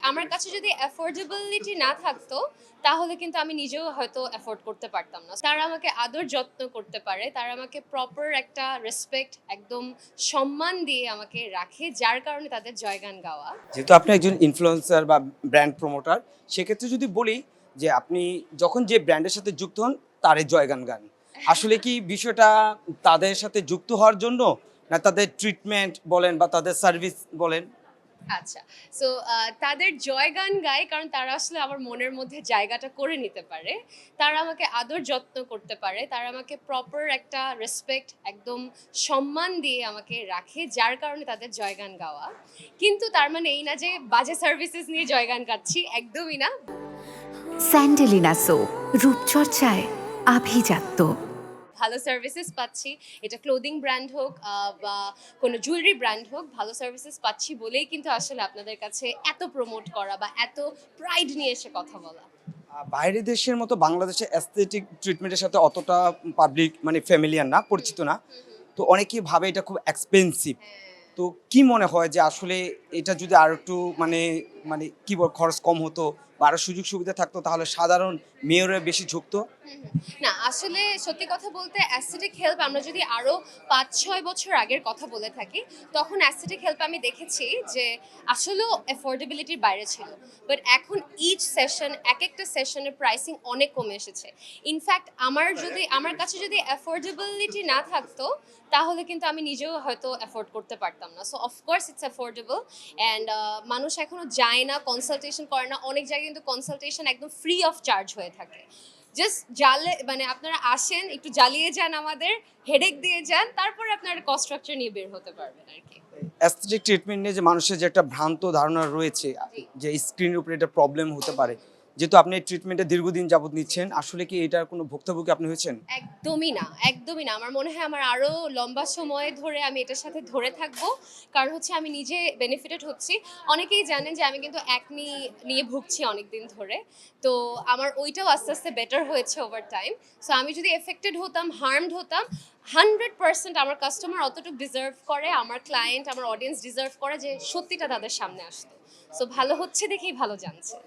আমার কাছে যদি অ্যাফোর্ডেবিলিটি না থাকতো তাহলে কিন্তু আমি নিজেও হয়তো অ্যাফোর্ড করতে পারতাম না। তারা আমাকে আদর যত্ন করতে পারে, তারা আমাকে প্রপার একটা রেসপেক্ট একদম সম্মান দিয়ে আমাকে রাখে, যার কারণে তাদের জয়গান গাওয়া। যেহেতু আপনি একজন ইনফ্লুয়েন্সার বা ব্র্যান্ড প্রমোটার, সেক্ষেত্রে যদি বলি যে আপনি যখন যে ব্র্যান্ডের সাথে যুক্ত হন তারে জয়গান গান, আসলে কি বিষয়টা তাদের সাথে যুক্ত হওয়ার জন্য, না তাদের ট্রিটমেন্ট বলেন বা তাদের সার্ভিস বলেন? আচ্ছা, সো তাদের জয়গান গায় কারণ তারা আসলে আমার মনের মধ্যে জায়গাটা করে নিতে পারে। তারা আমাকে আদর যত্ন করতে পারে, তারা আমাকে প্রপার একটা রেসপেক্ট একদম সম্মান দিয়ে আমাকে রাখে, যার কারণে তাদের জয়গান গাওয়া। কিন্তু তার মানে এই না যে বাজে সার্ভিসেস নিয়ে জয়গান গাচ্ছি, একদমই না। স্যান্ডেলিনা সো, রূপচর্চায় আভিজাত্য। ভালো সার্ভিসেস পাচ্ছি, এটা ক্লোদিং ব্র্যান্ড হোক বা কোনো জুয়েলারি ব্র্যান্ড হোক, ভালো সার্ভিসেস পাচ্ছি বলেই কিন্তু আসলে আপনাদের কাছে এত প্রমোট করা বা এত প্রাইড নিয়ে এসে কথা বলা। বাইরের দেশের মতো বাংলাদেশে অ্যাস্থেটিক ট্রিটমেন্টের সাথে অতটা পাবলিক মানে ফ্যামিলিয়ার না, পরিচিত না। তো অনেকেই ভাবে এটা খুব এক্সপেন্সিভ। তো কি মনে হয় যে আসলে এটা যদি আর একটু মানে মানে কি বল খরচ কম হতো বা আরো সুযোগ সুবিধা থাকতো, তাহলে সাধারণ মেয়রে বেশি ঝুঁকতো? না, আসলে সত্যি কথা বলতে অ্যাস্থেটিক হেল্প আমরা যদি আরো ৫-৬ বছর আগের কথা বলে থাকি, তখন অ্যাস্থেটিক হেল্প আমি দেখেছি যে আসলেও অ্যাফোর্ডেবিলিটির বাইরে ছিল। বাট এখন ইচ সেশন, একেকটা সেশনের প্রাইসিং অনেক কমে এসেছে। ইনফ্যাক্ট আমার কাছে যদি অ্যাফোর্ডেবিলিটি না থাকতো তাহলে কিন্তু আমি নিজেও হয়তো অ্যাফোর্ড করতে পারতাম না। So of course it's affordable and মানুষ এখনো যায় না, কনসালটেশন করে না। অনেক জায়গায় কিন্তু কনসালটেশন একদম ফ্রি অফ চার্জ হয়ে থাকে। জাস্ট মানে আপনারা আসেন, একটু জ্বালিয়ে যান, আমাদের হেডেক দিয়ে যান, তারপরে আপনার কস্ট স্ট্রাকচার নিয়ে বের হতে পারবেন আর কি। অ্যাস্থেটিক ট্রিটমেন্ট নিয়ে যে মানুষের যে একটা ভ্রান্ত ধারণা রয়েছে যে স্ক্রিনের উপরে এটা প্রবলেম হতে পারে, যেহেতু আপনি এই ট্রিটমেন্টে দীর্ঘদিন যাবত নিচ্ছেন, আসলে কি এটার কোনো ভুক্তভোগী আপনি হয়েছেন? একদমই না, একদমই না। আমার মনে হয় আমার আরো লম্বা সময় ধরে আমি এটার সাথে ধরে থাকবো। কারণ হচ্ছে আমি নিজে বেনিফিটেড হচ্ছি। অনেকেই জানেন যে আমি কিন্তু একনি নিয়ে ভুগছি অনেকদিন ধরে। তো আমার ওইটাও আস্তে, আস্তে বেটার হয়েছে ওভার টাইম। সো আমি যদি এফেক্টেড হতাম, হার্মড হতাম, 100% আমার কাস্টমার অতটুকু ডিজার্ভ করে, আমার ক্লায়েন্ট, আমার অডিয়েন্স ডিজার্ভ করে যে সত্যিটা তাদের সামনে আসতো। সো ভালো হচ্ছে দেখেই ভালো জানছে।